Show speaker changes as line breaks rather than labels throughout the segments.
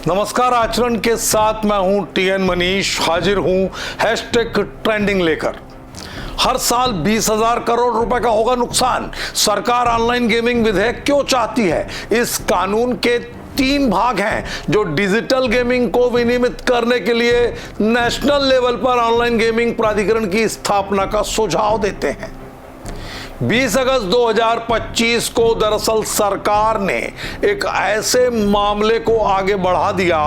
नमस्कार, आचरण के साथ मैं हूं टीएन मनीष, हाजिर हूं हैशटैग ट्रेंडिंग लेकर। हर साल 20,000 करोड़ रुपए का होगा नुकसान। सरकार ऑनलाइन गेमिंग विधेयक क्यों चाहती है? इस कानून के 3 भाग हैं जो डिजिटल गेमिंग को विनियमित करने के लिए नेशनल लेवल पर ऑनलाइन गेमिंग प्राधिकरण की स्थापना का सुझाव देते हैं। 20 अगस्त 2025 को दरअसल सरकार ने एक ऐसे मामले को आगे बढ़ा दिया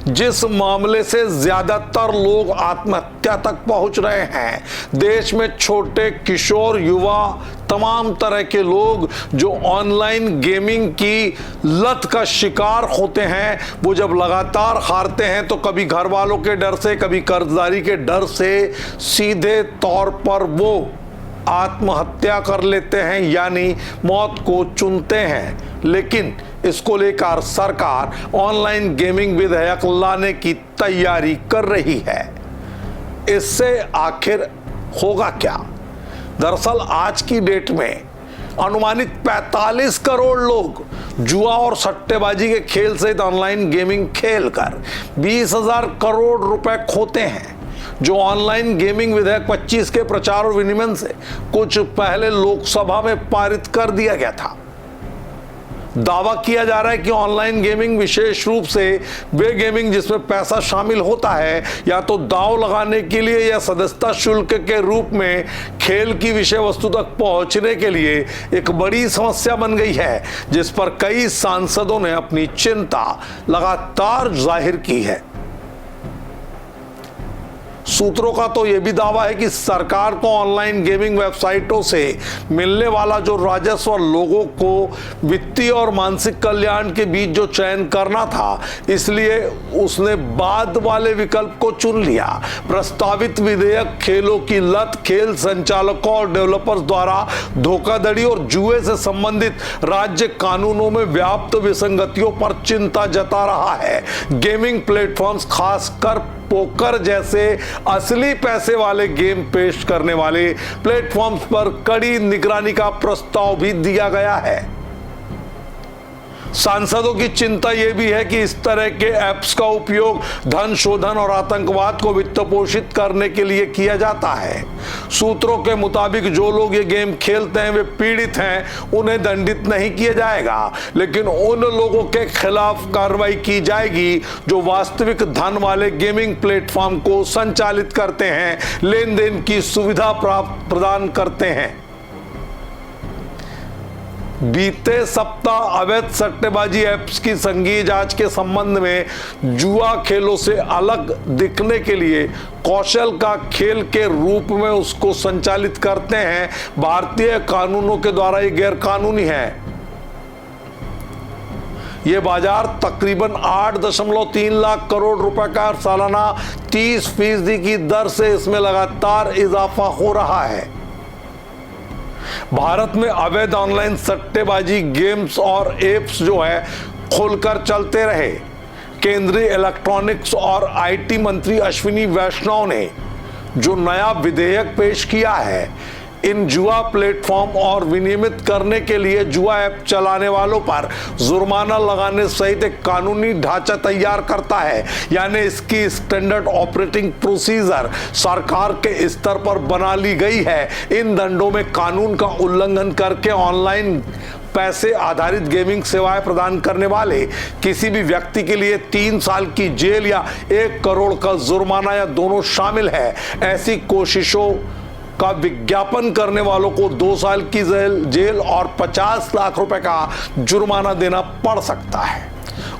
जिस मामले से ज्यादातर लोग आत्महत्या तक पहुंच रहे हैं। देश में छोटे किशोर, युवा, तमाम तरह के लोग जो ऑनलाइन गेमिंग की लत का शिकार होते हैं, वो जब लगातार हारते हैं तो कभी घर वालों के डर से, कभी कर्जदारी के डर से सीधे तौर पर वो आत्महत्या कर लेते हैं, यानी मौत को चुनते हैं। लेकिन इसको लेकर सरकार ऑनलाइन गेमिंग विधेयक लाने की तैयारी कर रही है। इससे आखिर होगा क्या? दरअसल आज की डेट में अनुमानित 45 करोड़ लोग जुआ और सट्टेबाजी के खेल सहित ऑनलाइन गेमिंग खेलकर 20,000 करोड़ रुपए खोते हैं, जो ऑनलाइन गेमिंग विधेयक 25 के प्रचार और विनिमय से कुछ पहले लोकसभा में पारित कर दिया गया था। दावा किया जा रहा है कि ऑनलाइन गेमिंग विशेष रूप से वे गेमिंग जिसमें पैसा शामिल होता है, या तो दांव लगाने के लिए या सदस्यता शुल्क के रूप में खेल की विषय वस्तु तक पहुंचने के लिए एक बड़ी समस्या बन गई है, जिस पर कई सांसदों ने अपनी चिंता लगातार जाहिर की है। सूत्रों का तो यह भी दावा है कि सरकार को ऑनलाइन गेमिंग वेबसाइटों से मिलने वाला जो राजस्व लोगों को वित्तीय और मानसिक कल्याण के बीच जो चयन करना था, इसलिए उसने बाद वाले विकल्प को चुन लिया। प्रस्तावित विधेयक खेलों की लत, खेल संचालकों और डेवलपर्स द्वारा धोखाधड़ी और जुए से संबंधित राज्य कानूनों में व्याप्त विसंगतियों पर चिंता जता रहा है। गेमिंग प्लेटफॉर्म्स, खासकर पोकर जैसे असली पैसे वाले गेम पेश करने वाले प्लेटफॉर्म्स पर कड़ी निगरानी का प्रस्ताव भी दिया गया है। सांसदों की चिंता यह भी है कि इस तरह के ऐप्स का उपयोग धन शोधन और आतंकवाद को वित्त पोषित करने के लिए किया जाता है। सूत्रों के मुताबिक जो लोग ये गेम खेलते हैं वे पीड़ित हैं, उन्हें दंडित नहीं किया जाएगा, लेकिन उन लोगों के खिलाफ कार्रवाई की जाएगी जो वास्तविक धन वाले गेमिंग प्लेटफॉर्म को संचालित करते हैं, लेन देन की सुविधा प्रदान करते हैं। बीते सप्ताह अवैध सट्टेबाजी ऐप्स की संघीय जांच के संबंध में जुआ खेलों से अलग दिखने के लिए कौशल का खेल के रूप में उसको संचालित करते हैं। भारतीय कानूनों के द्वारा ये गैर कानूनी है। ये बाजार तकरीबन 8.3 लाख करोड़ रुपए का सालाना 30% की दर से इसमें लगातार इजाफा हो रहा है। भारत में अवैध ऑनलाइन सट्टेबाजी गेम्स और एप्स जो है खुलकर चलते रहे। केंद्रीय इलेक्ट्रॉनिक्स और आईटी मंत्री अश्विनी वैष्णव ने जो नया विधेयक पेश किया है, इन जुआ प्लेटफॉर्म और विनियमित करने के लिए जुआ ऐप चलाने वालों पर जुर्माना लगाने सहित एक कानूनी ढांचा तैयार करता है। यानी इसकी स्टैंडर्ड ऑपरेटिंग प्रोसीजर सरकार के स्तर पर बना ली गई है। इन दंडों में कानून का उल्लंघन करके ऑनलाइन पैसे आधारित गेमिंग सेवाएं प्रदान करने वाले किसी भी व्यक्ति के लिए 3 साल की जेल या 1 करोड़ का जुर्माना या दोनों शामिल है। ऐसी कोशिशों का विज्ञापन करने वालों को 2 साल की जेल और 50 लाख रुपए का जुर्माना देना पड़ सकता है।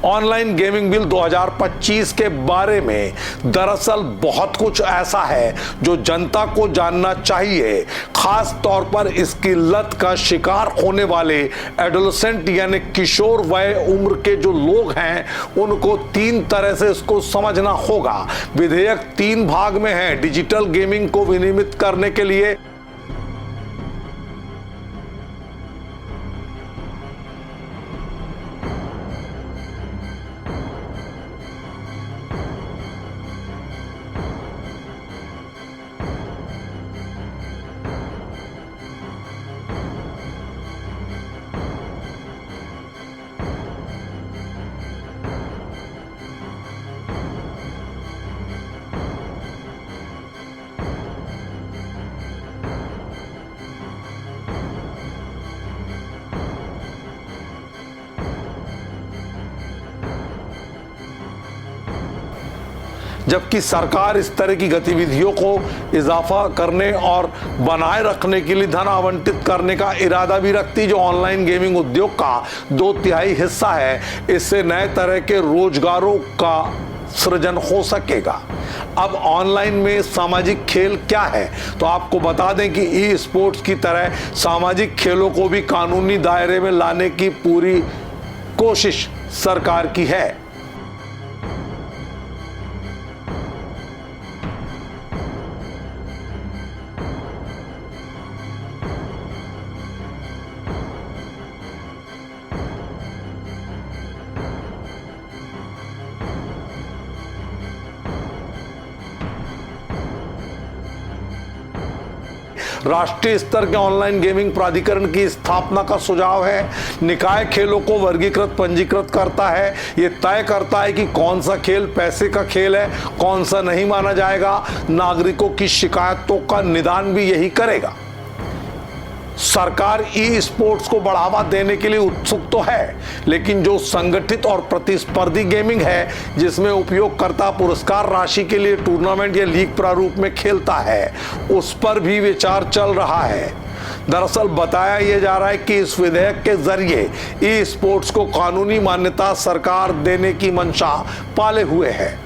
ऑनलाइन गेमिंग बिल 2025 के बारे में दरअसल बहुत कुछ ऐसा है जो जनता को जानना चाहिए। खास तौर पर इसकी लत का शिकार होने वाले एडोलेसेंट यानी किशोर वय उम्र के जो लोग हैं, उनको 3 तरह से इसको समझना होगा। विधेयक 3 भाग में है। डिजिटल गेमिंग को विनियमित करने के लिए जबकि सरकार इस तरह की गतिविधियों को इजाफा करने और बनाए रखने के लिए धन आवंटित करने का इरादा भी रखती, जो ऑनलाइन गेमिंग उद्योग का 2/3 हिस्सा है। इससे नए तरह के रोजगारों का सृजन हो सकेगा। अब ऑनलाइन में सामाजिक खेल क्या है, तो आपको बता दें कि ई स्पोर्ट्स की तरह सामाजिक खेलों को भी कानूनी दायरे में लाने की पूरी कोशिश सरकार की है। राष्ट्रीय स्तर के ऑनलाइन गेमिंग प्राधिकरण की स्थापना का सुझाव है। निकाय खेलों को वर्गीकृत पंजीकृत करता है। यह तय करता है कि कौन सा खेल पैसे का खेल है, कौन सा नहीं माना जाएगा। नागरिकों की शिकायतों का निदान भी यही करेगा। सरकार ई स्पोर्ट्स को बढ़ावा देने के लिए उत्सुक तो है, लेकिन जो संगठित और प्रतिस्पर्धी गेमिंग है, जिसमें उपयोगकर्ता पुरस्कार राशि के लिए टूर्नामेंट या लीग प्रारूप में खेलता है, उस पर भी विचार चल रहा है। दरअसल बताया यह जा रहा है कि इस विधेयक के जरिए ई स्पोर्ट्स को कानूनी मान्यता सरकार देने की मंशा पाले हुए है।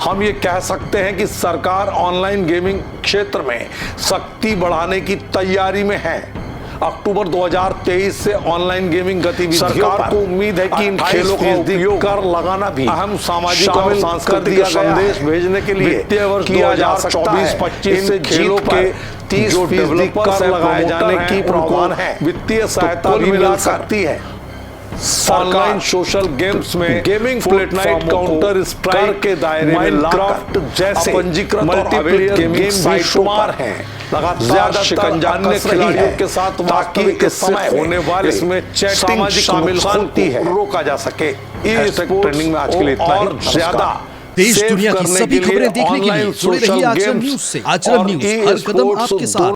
हम ये कह सकते हैं कि सरकार ऑनलाइन गेमिंग क्षेत्र में सख्ती बढ़ाने की तैयारी में है। अक्टूबर 2023 से ऑनलाइन गेमिंग गतिविधियों सरकार को उम्मीद है कि इन खेलों का उपयोग कर लगाना भी अहम सामाजिक और सांस्कृतिक संदेश भेजने के लिए वित्तीय वर्ष किया जा सकता है। 2024-25 से खेलों के 30% कर लगाए जाने की प्रावधान है। वित्तीय सहायता भी मिल सकती है। ऑनलाइन सोशल गेम्स में गेमिंग फोर्टनाइट, काउंटर स्ट्राइक के दायरे में लाकर जैसे पंजीकृत मल्टीप्लेयर गेमिंग साइट शुमार हैं। लगातार शिकंजा अन्य खिलाड़ियों के साथ ताकि इससे होने वाले इसमें चैटिंग शामिल होती है रोका जा सके। ट्रेंडिंग में आज के लिए इतना और ज्यादा
देश दुनिया की सभी खबरें देखने के लिए जुड़े रहिए आचरण न्यूज से। आचरण न्यूज, हर कदम आपके साथ।